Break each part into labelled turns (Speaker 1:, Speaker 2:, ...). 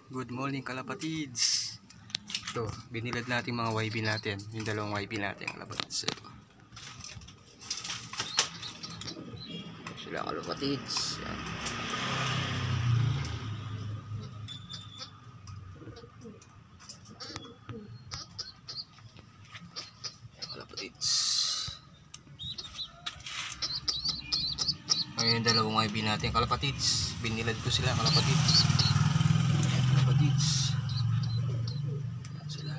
Speaker 1: Good morning kalapatids. Ito, binilad natin mga YB natin. Yung dalawang YB natin kalapatids. Ito. Sila kalapatids. Yan. Kalapatids. Ngayon yung dalawang YB natin kalapatids. Binilad ko sila kalapatids. Kalapatids. Sila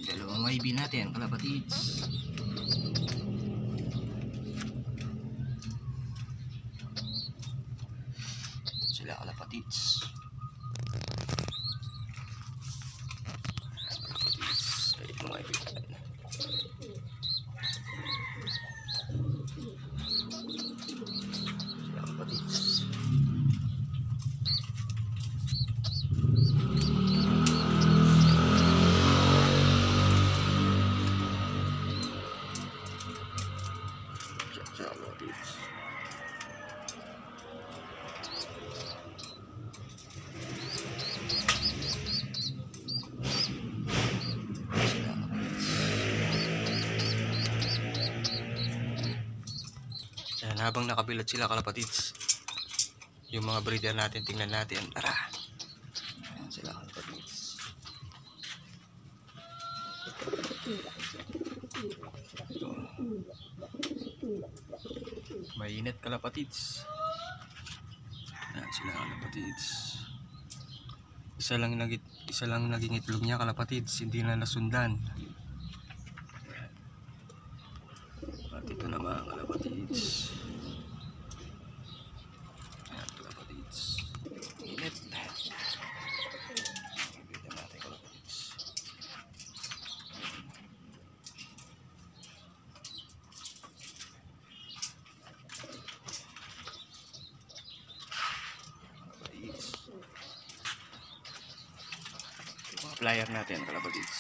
Speaker 1: dalawang YB natin kalapatids. Sila kalapatids. Ay, yung YB natin. Sila kalapatids. Yan, habang nakabilad sila kalapatids, yung mga breeder natin, tingnan natin. Tara. Yan sila kalapatids. Ito. Mainit kalapatids. Yan sila kalapatids. Isa lang naging itlog niya kalapatids, hindi na nasundan. At ito naman kalapatids. Ayan kalapatids. Init. Bigyan natin kalapatids. Kalapatids. Ito mga flyer natin kalapatids.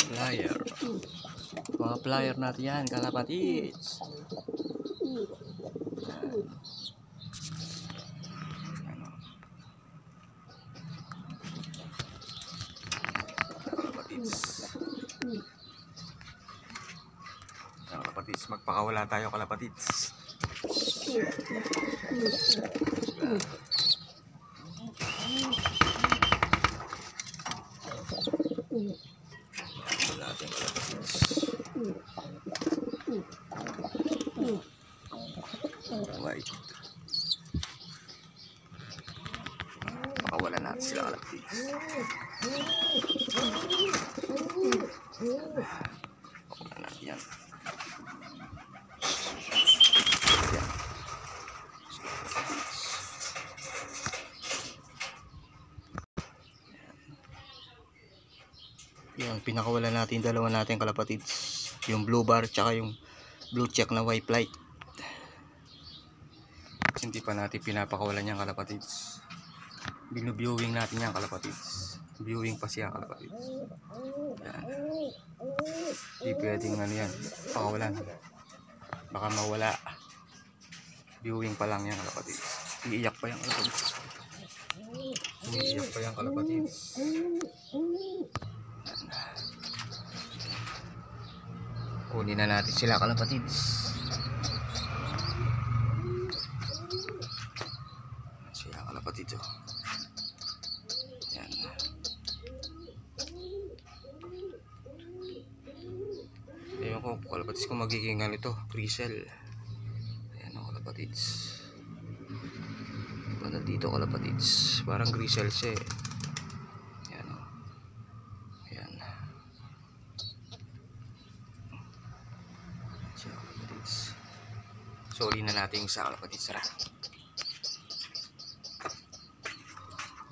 Speaker 1: Flyer. Mga flyer natin yan kalapatids. Kalapatids. Kalapatids, magpakawala tayo kalapatids. Natin kalapatids. White. Pakawalan natin sila kalapatids. Pakawalan natin yan. Yung pinakawalan natin dalawa natin kalapatids, yung blue bar tsaka yung blue check na white light. Hindi pa natin pinapakawalan yung kalapatids. Binu-viewing natin yung kalapatids. Viewing pa siya kalapatids. Yan. Hindi pwedeng ano yan, pakawalan. Baka mawala. Viewing pa lang yung kalapatids. Iiyak pa yung kalapatids. Umiiyak pa yung kalapatids. Kunin na natin sila kalapatids. Sila kalapatids. Yan. Ayun ko kalapatids kung magiging ano ito, grisel. Ayan o kalapatids. Ito dito kalapatids. Parang grisel siya eh. Sorry na natin yung sa kalapatids. Sara.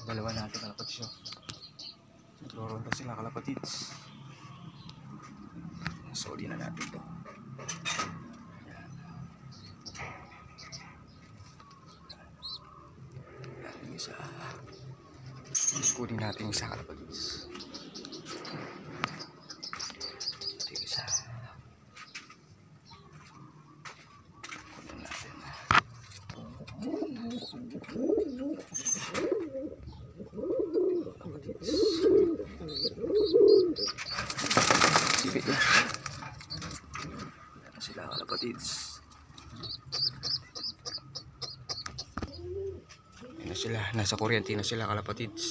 Speaker 1: Dalawa natin kalapatids. Roronda sila kalapatids. Soli na natin to. Yan. Yan yung isa. Kunin natin yung isa kalapatids. Ito yung isa. Kunin natin. Kalapatids. Sipit na. Yan sila kalapatids. Yan na sila. Nasa kuryente na sila kalapatids.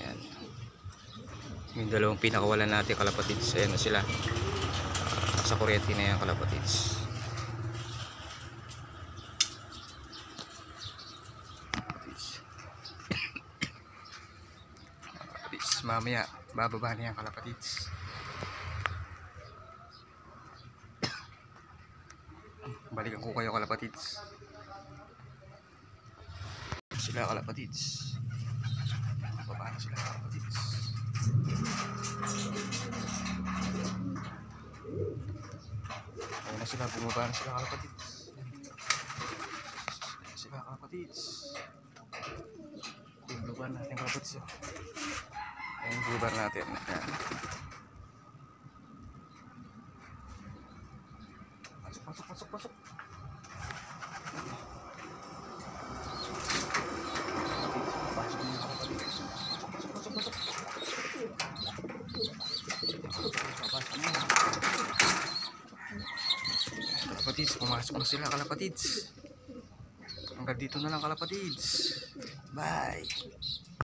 Speaker 1: Ayan. Yung dalawang pinakawalan natin kalapatids. Ayan na sila. Nasa kuryente na yan kalapatids. Mamaya bababa na yan kalapatids. Balikan ko kayo kalapatids. Sila kalapatids. Bababa na sila kalapatids. Ayun na sila, bumaba na sila kalapatids. Ayun sila kalapatids. Bumaba natin kalapatids. Ayun, bumaba natin. Ayan. Pasok. Pasok niya kalapatids. Pasok. Kalapatids, pumasok na sila kalapatids. Hanggang dito na lang kalapatids. Bye.